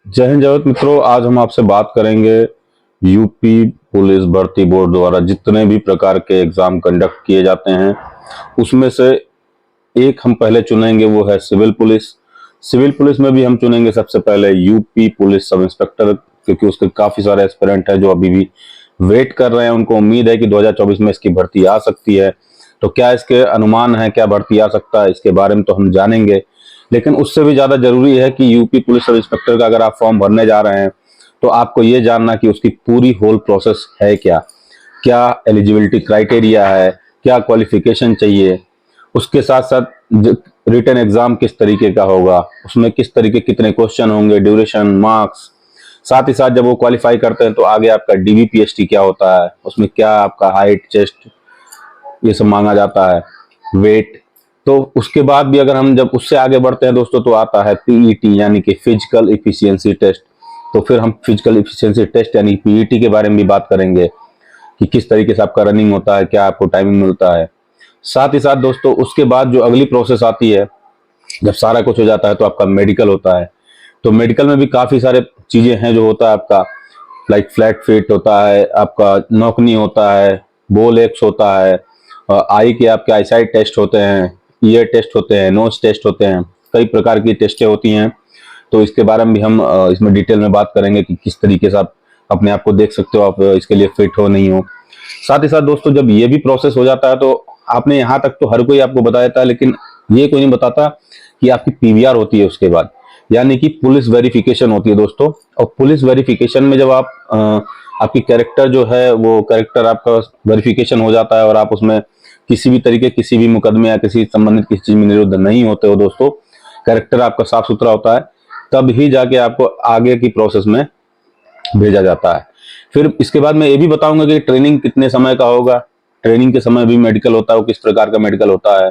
जय हिंद जय भारत मित्रों, आज हम आपसे बात करेंगे यूपी पुलिस भर्ती बोर्ड द्वारा जितने भी प्रकार के एग्जाम कंडक्ट किए जाते हैं उसमें से एक हम पहले चुनेंगे, वो है सिविल पुलिस। सिविल पुलिस में भी हम चुनेंगे सबसे पहले यूपी पुलिस सब इंस्पेक्टर, क्योंकि उसके काफी सारे एस्पिरेंट हैं जो अभी भी वेट कर रहे हैं। उनको उम्मीद है कि 2024 में इसकी भर्ती आ सकती है। तो क्या इसके अनुमान है, क्या भर्ती आ सकता है, इसके बारे में तो हम जानेंगे। लेकिन उससे भी ज्यादा जरूरी है कि यूपी पुलिस सब इंस्पेक्टर का अगर आप फॉर्म भरने जा रहे हैं तो आपको ये जानना कि उसकी पूरी होल प्रोसेस है क्या, क्या एलिजिबिलिटी क्राइटेरिया है, क्या क्वालिफिकेशन चाहिए, उसके साथ साथ रिटन एग्जाम किस तरीके का होगा, उसमें किस तरीके कितने क्वेश्चन होंगे, ड्यूरेशन, मार्क्स। साथ ही साथ जब वो क्वालिफाई करते हैं तो आगे आपका डीबीपीएसटी क्या होता है, उसमें क्या आपका हाइट, चेस्ट, ये सब मांगा जाता है, वेट। तो उसके बाद भी अगर हम जब उससे आगे बढ़ते हैं दोस्तों तो आता है पीईटी यानी कि फिजिकल इफिशियंसी टेस्ट। तो फिर हम फिजिकल इफिशियंसी टेस्ट यानी पीईटी के बारे में भी बात करेंगे कि किस तरीके से आपका रनिंग होता है, क्या आपको टाइमिंग मिलता है। साथ ही साथ दोस्तों उसके बाद जो अगली प्रोसेस आती है, जब सारा कुछ हो जाता है तो आपका मेडिकल होता है। तो मेडिकल में भी काफी सारे चीजें हैं जो होता है आपका, लाइक फ्लैट फिट होता है, आपका नौकनी होता है, बोल एक्स होता है, आई के आपके आईसाइट टेस्ट होते हैं, ईयर टेस्ट होते हैं, नोज टेस्ट होते हैं, कई प्रकार की टेस्टें होती हैं। तो इसके बारे में भी हम इसमें डिटेल में बात करेंगे कि किस तरीके से आप अपने आप को देख सकते हो, आप इसके लिए फिट हो नहीं हो। साथ ही साथ दोस्तों जब ये भी प्रोसेस हो जाता है तो आपने यहाँ तक तो हर कोई आपको बता देता है, लेकिन ये कोई नहीं बताता कि आपकी पीवीआर होती है उसके बाद, यानी कि पुलिस वेरिफिकेशन होती है दोस्तों। और पुलिस वेरिफिकेशन में जब आप आपकी कैरेक्टर जो है वो कैरेक्टर आपका वेरिफिकेशन हो जाता है और आप उसमें किसी भी तरीके किसी भी मुकदमे या किसी संबंधित किसी चीज में निरुद्ध नहीं होते हो दोस्तों, कैरेक्टर आपका साफ सुथरा होता है, तब ही जाके आपको आगे की प्रोसेस में भेजा जाता है। फिर इसके बाद मैं ये भी बताऊंगा कि ट्रेनिंग कितने समय का होगा, ट्रेनिंग के समय भी मेडिकल होता है, वो किस प्रकार का मेडिकल होता है।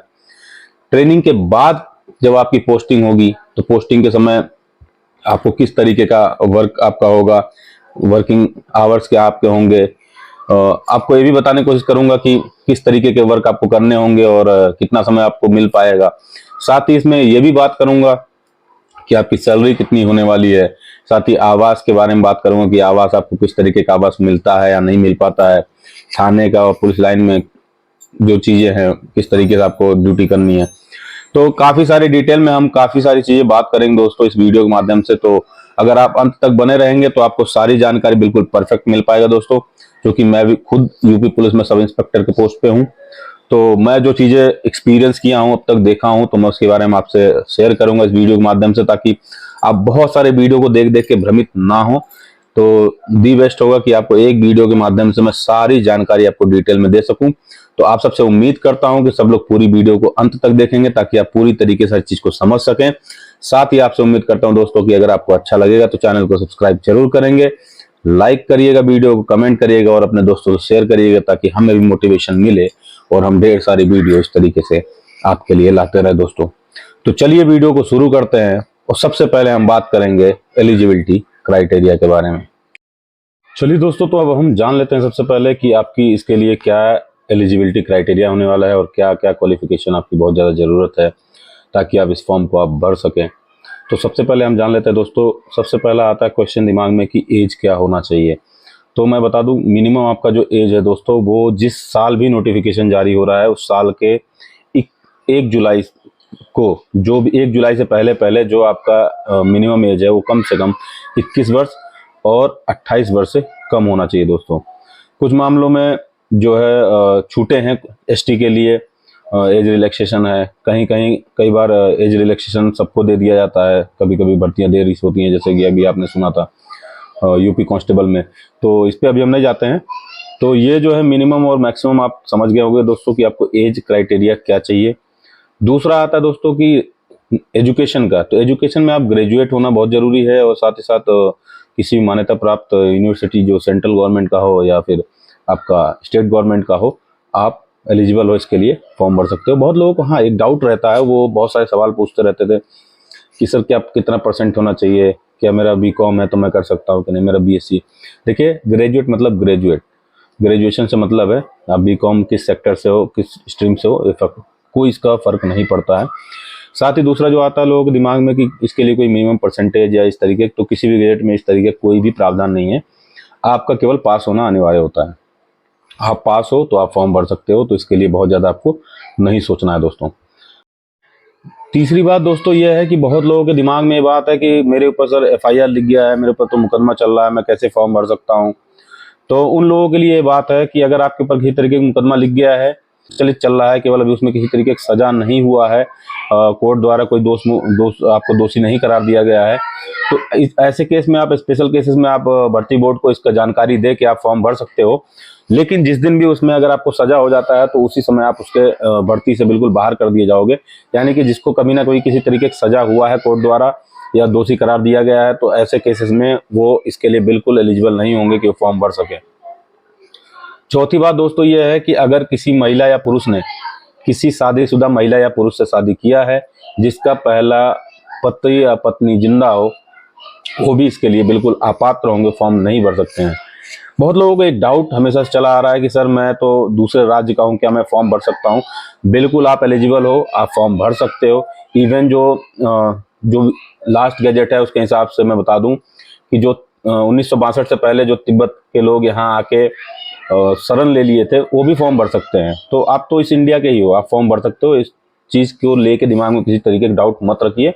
ट्रेनिंग के बाद जब आपकी पोस्टिंग होगी तो पोस्टिंग के समय आपको किस तरीके का वर्क आपका होगा, वर्किंग आवर्स क्या आपके होंगे। आपको ये भी बताने की कोशिश करूंगा कि किस तरीके के वर्क आपको करने होंगे और कितना समय आपको मिल पाएगा। साथ ही इसमें ये भी बात करूंगा कि आपकी सैलरी कितनी होने वाली है। साथ ही आवास के बारे में बात करूंगा कि आवास आपको किस तरीके का आवास मिलता है या नहीं मिल पाता है, थाने का और पुलिस लाइन में जो चीजें हैं किस तरीके से आपको ड्यूटी करनी है। तो काफी सारी डिटेल में हम काफी सारी चीजें बात करेंगे दोस्तों इस वीडियो के माध्यम से। तो अगर आप अंत तक बने रहेंगे तो आपको सारी जानकारी बिल्कुल परफेक्ट मिल पाएगा दोस्तों, क्योंकि मैं भी खुद यूपी पुलिस में सब इंस्पेक्टर के पोस्ट पे हूँ। तो मैं जो चीजें एक्सपीरियंस किया हूँ, अब तक देखा हूँ, तो मैं उसके बारे में आपसे शेयर करूंगा इस वीडियो के माध्यम से, ताकि आप बहुत सारे वीडियो को देख देख के भ्रमित ना हो। तो दी बेस्ट होगा कि आपको एक वीडियो के माध्यम से मैं सारी जानकारी आपको डिटेल में दे सकूं। तो आप सबसे उम्मीद करता हूं कि सब लोग पूरी वीडियो को अंत तक देखेंगे ताकि आप पूरी तरीके से हर चीज को समझ सकें। साथ ही आपसे उम्मीद करता हूं दोस्तों कि अगर आपको अच्छा लगेगा तो चैनल को सब्सक्राइब जरूर करेंगे, लाइक करिएगा वीडियो को, कमेंट करिएगा और अपने दोस्तों को शेयर करिएगा ताकि हमें भी मोटिवेशन मिले और हम ढेर सारी वीडियो इस तरीके से आपके लिए लाते रहे दोस्तों। तो चलिए वीडियो को शुरू करते हैं और सबसे पहले हम बात करेंगे एलिजिबिलिटी क्राइटेरिया के बारे में। चलिए दोस्तों, तो अब हम जान लेते हैं सबसे पहले कि आपकी इसके लिए क्या एलिजिबिलिटी क्राइटेरिया होने वाला है और क्या क्या क्वालिफिकेशन आपकी बहुत ज़्यादा ज़रूरत है ताकि आप इस फॉर्म को आप भर सकें। तो सबसे पहले हम जान लेते हैं दोस्तों, सबसे पहला आता है क्वेश्चन दिमाग में कि एज क्या होना चाहिए। तो मैं बता दूं, मिनिमम आपका जो एज है दोस्तों वो जिस साल भी नोटिफिकेशन जारी हो रहा है उस साल के 1 जुलाई को, जो भी 1 जुलाई से पहले पहले जो आपका मिनिमम एज है वो कम से कम 21 वर्ष और 28 वर्ष से कम होना चाहिए दोस्तों। कुछ मामलों में जो है छूटे हैं एसटी के लिए, एज रिलैक्सेशन है, कहीं कहीं कई बार एज रिलैक्सेशन सबको दे दिया जाता है, कभी कभी भर्तियां देरी से होती हैं, जैसे कि अभी आपने सुना था यूपी कांस्टेबल में। तो इस पे अभी हम नहीं जाते हैं। तो ये जो है मिनिमम और मैक्सिमम आप समझ गए होंगे दोस्तों कि आपको एज क्राइटेरिया क्या चाहिए। दूसरा आता है दोस्तों कि एजुकेशन का। तो एजुकेशन में आप ग्रेजुएट होना बहुत जरूरी है और साथ ही साथ किसी मान्यता प्राप्त यूनिवर्सिटी जो सेंट्रल गवर्नमेंट का हो या फिर आपका स्टेट गवर्नमेंट का हो, आप एलिजिबल हो इसके लिए फॉर्म भर सकते हो। बहुत लोगों को हाँ एक डाउट रहता है, वो बहुत सारे सवाल पूछते रहते थे कि सर क्या कितना परसेंट होना चाहिए, क्या मेरा बीकॉम है तो मैं कर सकता हूँ कि नहीं, मेरा बीएससी। देखिए ग्रेजुएट मतलब ग्रेजुएट, ग्रेजुएशन से मतलब है आप बीकॉम किस सेक्टर से हो, किस स्ट्रीम से हो, कोई इसका फर्क नहीं पड़ता है। साथ ही दूसरा जो आता है लोगों के दिमाग में कि इसके लिए कोई मिनिमम परसेंटेज या इस तरीके, तो किसी भी ग्रेड में इस तरीके कोई भी प्रावधान नहीं है। आपका केवल पास होना अनिवार्य होता है। आप पास हो तो आप फॉर्म भर सकते हो, तो इसके लिए बहुत ज़्यादा आपको नहीं सोचना है दोस्तों। तीसरी बात दोस्तों यह है कि बहुत लोगों के दिमाग में ये बात है कि मेरे ऊपर सर एफआईआर लिख गया है, मेरे ऊपर तो मुकदमा चल रहा है, मैं कैसे फॉर्म भर सकता हूँ। तो उन लोगों के लिए ये बात है कि अगर आपके ऊपर किसी तरीके का मुकदमा लिख गया है, चल रहा है, केवल अभी उसमें किसी तरीके की सजा नहीं हुआ है, कोर्ट द्वारा कोई दोष आपको दोषी नहीं करार दिया गया है, तो ऐसे केस में आप, स्पेशल केसेस में आप भर्ती बोर्ड को इसका जानकारी दे के आप फॉर्म भर सकते हो। लेकिन जिस दिन भी उसमें अगर आपको सजा हो जाता है तो उसी समय आप उसके भर्ती से बिल्कुल बाहर कर दिए जाओगे। यानी कि जिसको कभी ना कोई किसी तरीके की सजा हुआ है कोर्ट द्वारा या दोषी करार दिया गया है, तो ऐसे केसेस में वो इसके लिए बिल्कुल एलिजिबल नहीं होंगे कि वो फॉर्म भर सके। चौथी बात दोस्तों ये है कि अगर किसी महिला या पुरुष ने किसी शादीशुदा महिला या पुरुष से शादी किया है, जिसका पहला पति या पत्नी जिंदा हो, वो भी इसके लिए बिल्कुल अपात्र होंगे, फॉर्म नहीं भर सकते हैं। बहुत लोगों को एक डाउट हमेशा से चला आ रहा है कि सर मैं तो दूसरे राज्य का हूँ, क्या मैं फॉर्म भर सकता हूँ? बिल्कुल आप एलिजिबल हो, आप फॉर्म भर सकते हो। इवन जो लास्ट गैजेट है उसके हिसाब से मैं बता दूं कि जो 1962 से पहले जो तिब्बत के लोग यहाँ आके शरण ले लिए थे, वो भी फॉर्म भर सकते हैं। तो आप तो इस इंडिया के ही हो, आप फॉर्म भर सकते हो। इस चीज़ को लेके दिमाग में किसी तरीके का डाउट मत रखिए,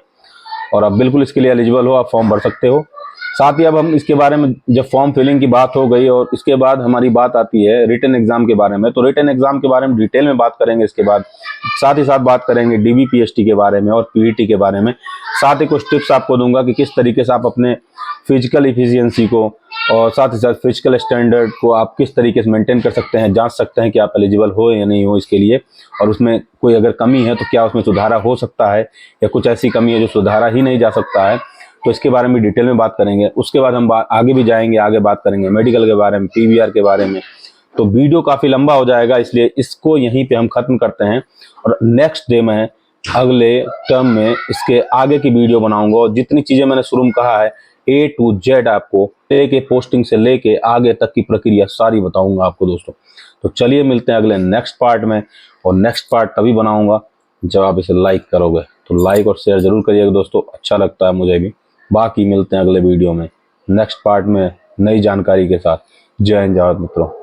और आप बिल्कुल इसके लिए एलिजिबल हो, आप फॉर्म भर सकते हो। साथ ही अब हम इसके बारे में, जब फॉर्म फिलिंग की बात हो गई और इसके बाद हमारी बात आती है रिटन एग्जाम के बारे में, तो रिटन एग्जाम के बारे में डिटेल में बात करेंगे। इसके बाद साथ ही साथ बात करेंगे डीबीपीएसटी के बारे में और पीईटी के बारे में। साथ ही कुछ टिप्स आपको दूंगा कि किस तरीके से आप अपने फिजिकल इफिशियंसी को और साथ ही साथ फिजिकल स्टैंडर्ड को आप किस तरीके से मेंटेन कर सकते हैं, जांच सकते हैं कि आप एलिजिबल हो या नहीं हो इसके लिए, और उसमें कोई अगर कमी है तो क्या उसमें सुधारा हो सकता है, या कुछ ऐसी कमी है जो सुधारा ही नहीं जा सकता है, तो इसके बारे में डिटेल में बात करेंगे। उसके बाद हम आगे भी जाएंगे, आगे बात करेंगे मेडिकल के बारे में, पीवीआर के बारे में। तो वीडियो काफ़ी लंबा हो जाएगा, इसलिए इसको यहीं पे हम खत्म करते हैं, और नेक्स्ट डे में अगले टर्म में इसके आगे की वीडियो बनाऊंगा, और जितनी चीज़ें मैंने शुरू में कहा है A to Z आपको लेके पोस्टिंग से लेके आगे तक की प्रक्रिया सारी बताऊंगा आपको दोस्तों। तो चलिए मिलते हैं अगले नेक्स्ट पार्ट में, और नेक्स्ट पार्ट तभी बनाऊंगा जब आप इसे लाइक करोगे। तो लाइक और शेयर जरूर करिएगा दोस्तों, अच्छा लगता है मुझे भी। बाकी मिलते हैं अगले वीडियो में नेक्स्ट पार्ट में नई जानकारी के साथ। जय हिंद, जय भारत मित्रों।